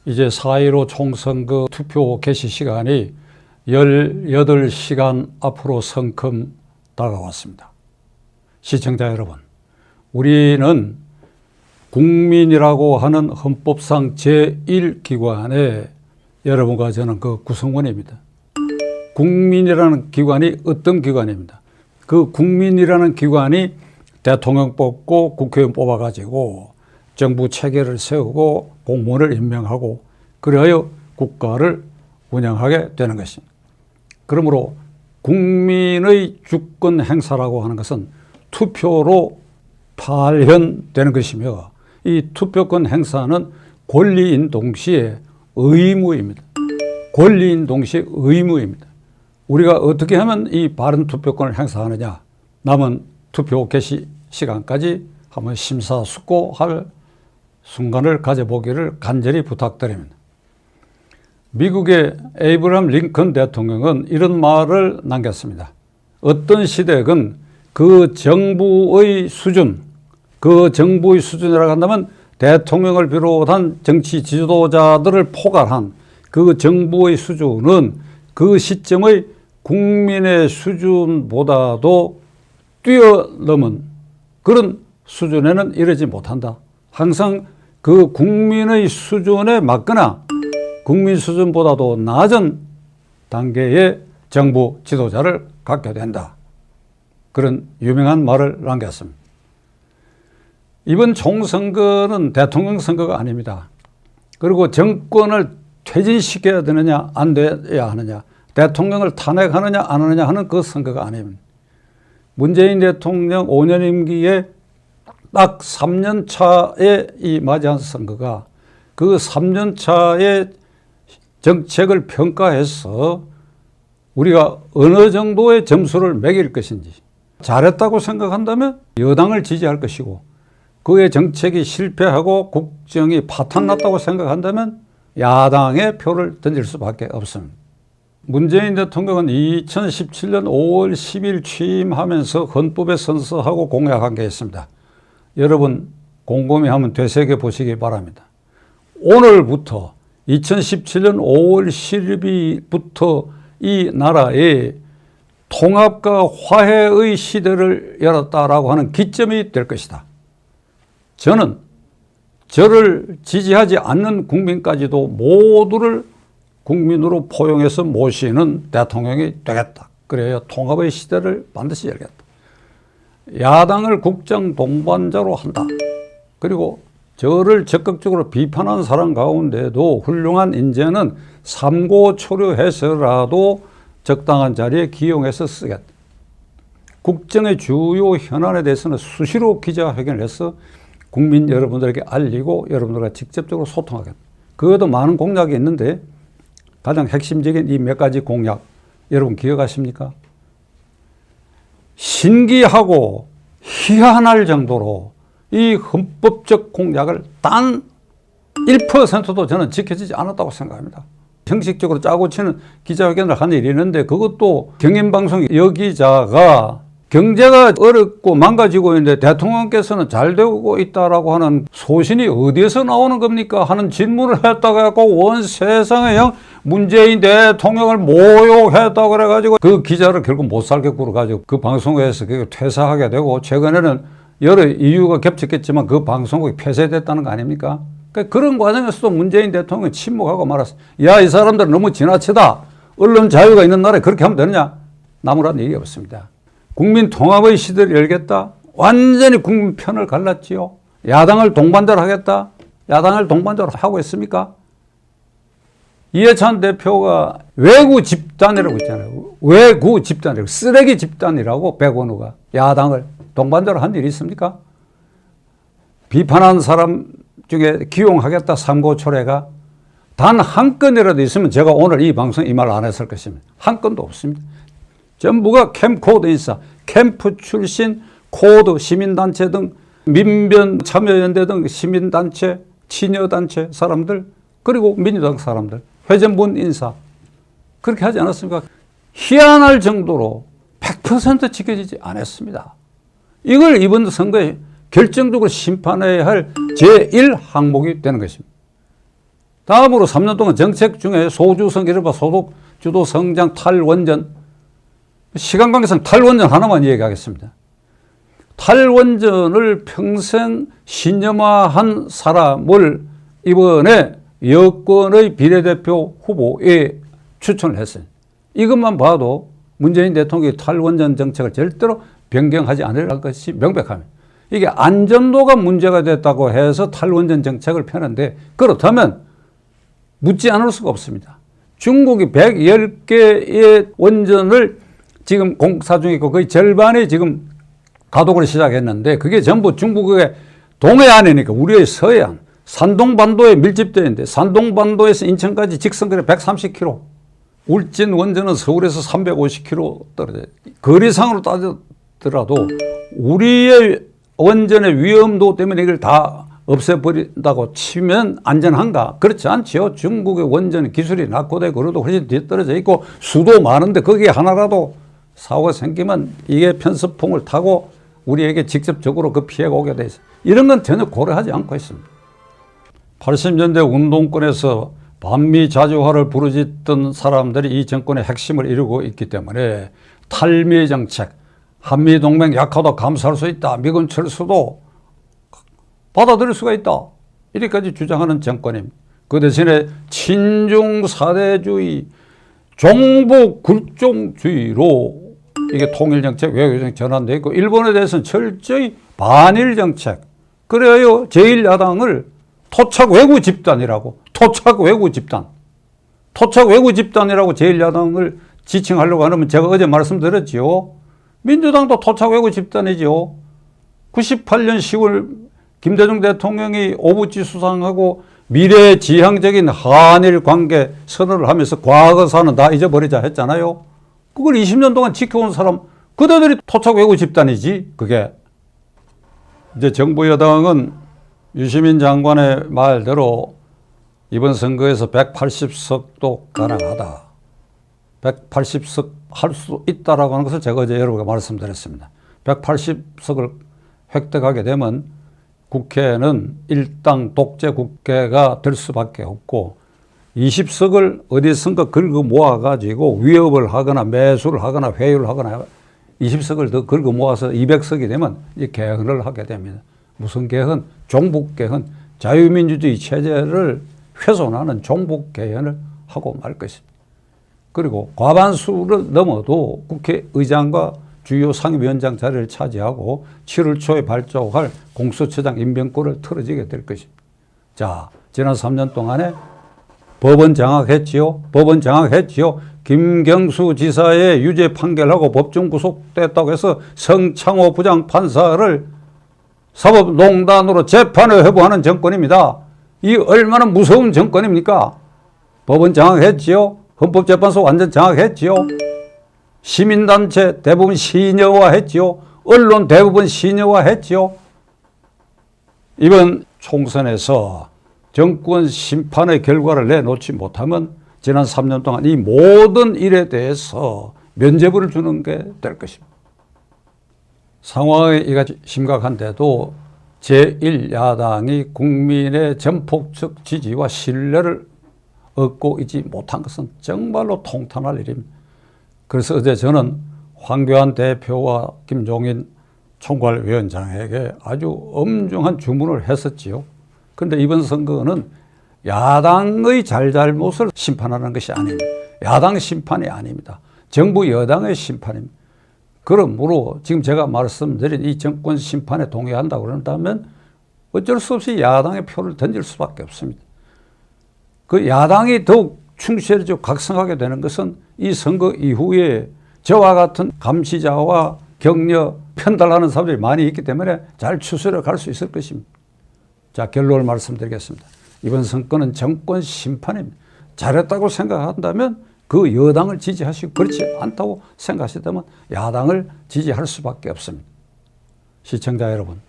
이제 4.15 총선거 투표 개시 시간이 18시간 앞으로 성큼 다가왔습니다. 시청자 여러분, 우리는 국민이라고 하는 헌법상 제1기관에 여러분과 저는 그 구성원입니다. 국민이라는 기관이 어떤 기관입니다. 그 국민이라는 기관이 대통령 뽑고 국회의원 뽑아가지고 정부 체계를 세우고 공무원을 임명하고 그리하여 국가를 운영하게 되는 것입니다. 그러므로 국민의 주권 행사라고 하는 것은 투표로 발현되는 것이며 이 투표권 행사는 권리인 동시에 의무입니다. 권리인 동시에 의무입니다. 우리가 어떻게 하면 이 바른 투표권을 행사하느냐, 남은 투표 개시 시간까지 한번 심사숙고할 순간을 가져보기를 간절히 부탁드립니다. 미국의 에이브러함 링컨 대통령은 이런 말을 남겼습니다. 어떤 시대건 그 정부의 수준이라고 한다면 대통령을 비롯한 정치 지도자들을 포괄한 그 정부의 수준은 그 시점의 국민의 수준보다도 뛰어넘은 그런 수준에는 이르지 못한다. 항상 그 국민의 수준에 맞거나 국민 수준보다도 낮은 단계의 정부 지도자를 갖게 된다. 그런 유명한 말을 남겼습니다. 이번 총선거는 대통령 선거가 아닙니다. 그리고 정권을 퇴진시켜야 되느냐 안 돼야 하느냐, 대통령을 탄핵하느냐 안 하느냐 하는 그 선거가 아닙니다. 문재인 대통령 5년 임기에 딱 3년 차에 이 맞이한 선거가 그 3년 차의 정책을 평가해서 우리가 어느 정도의 점수를 매길 것인지, 잘했다고 생각한다면 여당을 지지할 것이고 그의 정책이 실패하고 국정이 파탄났다고 생각한다면 야당에 표를 던질 수밖에 없습니다. 문재인 대통령은 2017년 5월 10일 취임하면서 헌법에 선서하고 공약한 게 있습니다. 여러분 곰곰이 한번 되새겨 보시기 바랍니다. 오늘부터 2017년 5월 10일부터 이 나라에 통합과 화해의 시대를 열었다라고 하는 기점이 될 것이다. 저는 저를 지지하지 않는 국민까지도 모두를 국민으로 포용해서 모시는 대통령이 되겠다. 그래야 통합의 시대를 반드시 열겠다. 야당을 국정 동반자로 한다. 그리고 저를 적극적으로 비판한 사람 가운데도 훌륭한 인재는 삼고초려해서라도 적당한 자리에 기용해서 쓰겠다. 국정의 주요 현안에 대해서는 수시로 기자회견을 해서 국민 여러분들에게 알리고 여러분들과 직접적으로 소통하겠다. 그것도 많은 공약이 있는데 가장 핵심적인 이 몇 가지 공약 여러분 기억하십니까? 신기하고 희한할 정도로 이 헌법적 공약을 단 1%도 저는 지켜지지 않았다고 생각합니다. 형식적으로 짜고 치는 기자회견을 하는 일이 있는데 그것도 경연방송 여기자가 경제가 어렵고 망가지고 있는데 대통령께서는 잘 되고 있다라고 하는 소신이 어디에서 나오는 겁니까? 하는 질문을 했다가 해갖고 온 세상에 문재인 대통령을 모욕했다고 그래가지고 그 기자를 결국 못 살게 굴어가지고 그 방송국에서 퇴사하게 되고 최근에는 여러 이유가 겹쳤겠지만 그 방송국이 폐쇄됐다는 거 아닙니까? 그러니까 그런 과정에서도 문재인 대통령이 침묵하고 말았어. 야, 이 사람들은 너무 지나치다. 언론 자유가 있는 나라에 그렇게 하면 되느냐? 나무란 얘기가 없습니다. 국민 통합의 시대를 열겠다. 완전히 국민 편을 갈랐지요. 야당을 동반자로 하겠다. 야당을 동반자로 하고 있습니까? 이해찬 대표가 외구 집단이라고 있잖아요. 외구 집단이라고, 쓰레기 집단이라고 백원우가 야당을 동반자로 한 일이 있습니까? 비판한 사람 중에 기용하겠다 삼고초려가 단 한 건이라도 있으면 제가 오늘 이 방송 이 말 안 했을 것입니다. 한 건도 없습니다. 전부가 캠코드 인사, 캠프 출신, 코드, 시민단체 등 민변 참여연대 등 시민단체, 친여단체 사람들, 그리고 민주당 사람들, 회전문 인사 그렇게 하지 않았습니까? 희한할 정도로 100% 지켜지지 않았습니다. 이걸 이번 선거에 결정적으로 심판해야 할 제1항목이 되는 것입니다. 다음으로 3년 동안 정책 중에 소주성, 이른바 소득주도 성장 탈원전, 시간 관계상 탈원전 하나만 얘기하겠습니다. 탈원전을 평생 신념화한 사람을 이번에 여권의 비례대표 후보에 추천을 했어요. 이것만 봐도 문재인 대통령이 탈원전 정책을 절대로 변경하지 않을 것이 명백합니다. 이게 안전도가 문제가 됐다고 해서 탈원전 정책을 펴는데, 그렇다면 묻지 않을 수가 없습니다. 중국이 110개의 원전을 지금 공사 중에 있고 거의 절반이 지금 가동을 시작했는데, 그게 전부 중국의 동해안이니까 우리의 서해안, 산동반도에 밀집되어 있는데, 산동반도에서 인천까지 직선거리 130km, 울진 원전은 서울에서 350km 떨어져요. 거리상으로 따지더라도 우리의 원전의 위험도 때문에 이걸 다 없애버린다고 치면 안전한가? 그렇지 않지요. 중국의 원전 기술이 낙후되고 그래도 훨씬 뒤떨어져 있고 수도 많은데 거기에 하나라도 사고가 생기면 이게 편서풍을 타고 우리에게 직접적으로 그 피해가 오게 돼 있어요. 이런 건 전혀 고려하지 않고 있습니다. 80년대 운동권에서 반미 자주화를 부르짖던 사람들이 이 정권의 핵심을 이루고 있기 때문에 탈미 정책, 한미동맹 약화도 감수할 수 있다, 미군 철수도 받아들일 수가 있다, 이렇게까지 주장하는 정권입니다. 그 대신에 친중 사대주의, 종북 굴종주의로 이게 통일정책, 외교정책 전환되어 있고, 일본에 대해서는 철저히 반일 정책. 그래요, 제1야당을 토착 외구 집단이라고, 토착 외구 집단이라고 제1야당을 지칭하려고 하면, 제가 어제 말씀드렸지요. 민주당도 토착 외구 집단이지요. 98년 10월 김대중 대통령이 오부지 수상하고 미래지향적인 한일 관계 선언을 하면서 과거사는 다 잊어버리자 했잖아요. 그걸 20년 동안 지켜온 사람, 그대들이 토착 외구 집단이지, 그게. 이제 정부 여당은 유시민 장관의 말대로 이번 선거에서 180석도 가능하다, 180석 할 수 있다라고 하는 것을 제가 어제 여러분께 말씀드렸습니다. 180석을 획득하게 되면 국회는 일당 독재 국회가 될 수밖에 없고, 20석을 어디선가 긁어 모아가지고 위협을 하거나 매수를 하거나 회유를 하거나 20석을 더 긁어 모아서 200석이 되면 이 개헌을 하게 됩니다. 무슨 개헌? 종북 개헌, 자유민주주의 체제를 훼손하는 종북 개헌을 하고 말 것입니다. 그리고 과반수를 넘어도 국회의장과 주요 상임위원장 자리를 차지하고 7월 초에 발족할 공수처장 임명권을 틀어지게 될 것입니다. 자, 지난 3년 동안에 법원 장악했지요. 김경수 지사의 유죄 판결하고 법정 구속됐다고 해서 성창호 부장판사를 사법농단으로 재판을 회부하는 정권입니다. 이 얼마나 무서운 정권입니까? 법원 장악했지요. 헌법재판소 완전 장악했지요. 시민단체 대부분 신여화했지요. 언론 대부분 신여화했지요. 이번 총선에서 정권 심판의 결과를 내놓지 못하면 지난 3년 동안 이 모든 일에 대해서 면죄부를 주는 게 될 것입니다. 상황이 이같이 심각한데도 제1야당이 국민의 전폭적 지지와 신뢰를 얻고 있지 못한 것은 정말로 통탄할 일입니다. 그래서 어제 저는 황교안 대표와 김종인 총괄위원장에게 아주 엄중한 주문을 했었지요. 그런데 이번 선거는 야당의 잘잘못을 심판하는 것이 아닙니다. 야당 심판이 아닙니다. 정부 여당의 심판입니다. 그러므로 지금 제가 말씀드린 이 정권 심판에 동의한다고 그런다면 어쩔 수 없이 야당의 표를 던질 수밖에 없습니다. 그 야당이 더욱 충실해지고 각성하게 되는 것은 이 선거 이후에 저와 같은 감시자와 격려, 편달하는 사람들이 많이 있기 때문에 잘 추스려 갈 수 있을 것입니다. 자, 결론을 말씀드리겠습니다. 이번 선거는 정권 심판입니다. 잘했다고 생각한다면 그 여당을 지지하시고, 그렇지 않다고 생각하시다면 야당을 지지할 수밖에 없습니다. 시청자 여러분,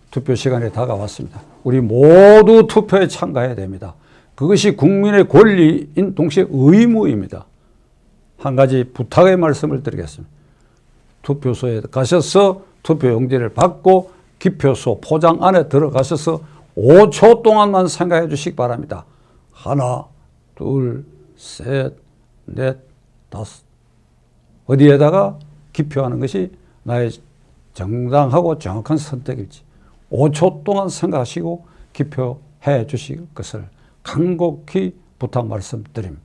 투표 시간이 다가왔습니다. 우리 모두 투표에 참가해야 됩니다. 그것이 국민의 권리인 동시에 의무입니다. 한 가지 부탁의 말씀을 드리겠습니다. 투표소에 가셔서 투표용지를 받고 기표소 포장 안에 들어가셔서 5초 동안만 생각해 주시기 바랍니다. 하나, 둘, 셋, 넷, 다섯. 어디에다가 기표하는 것이 나의 정당하고 정확한 선택일지 5초 동안 생각하시고 기표해 주실 것을 간곡히 부탁 말씀드립니다.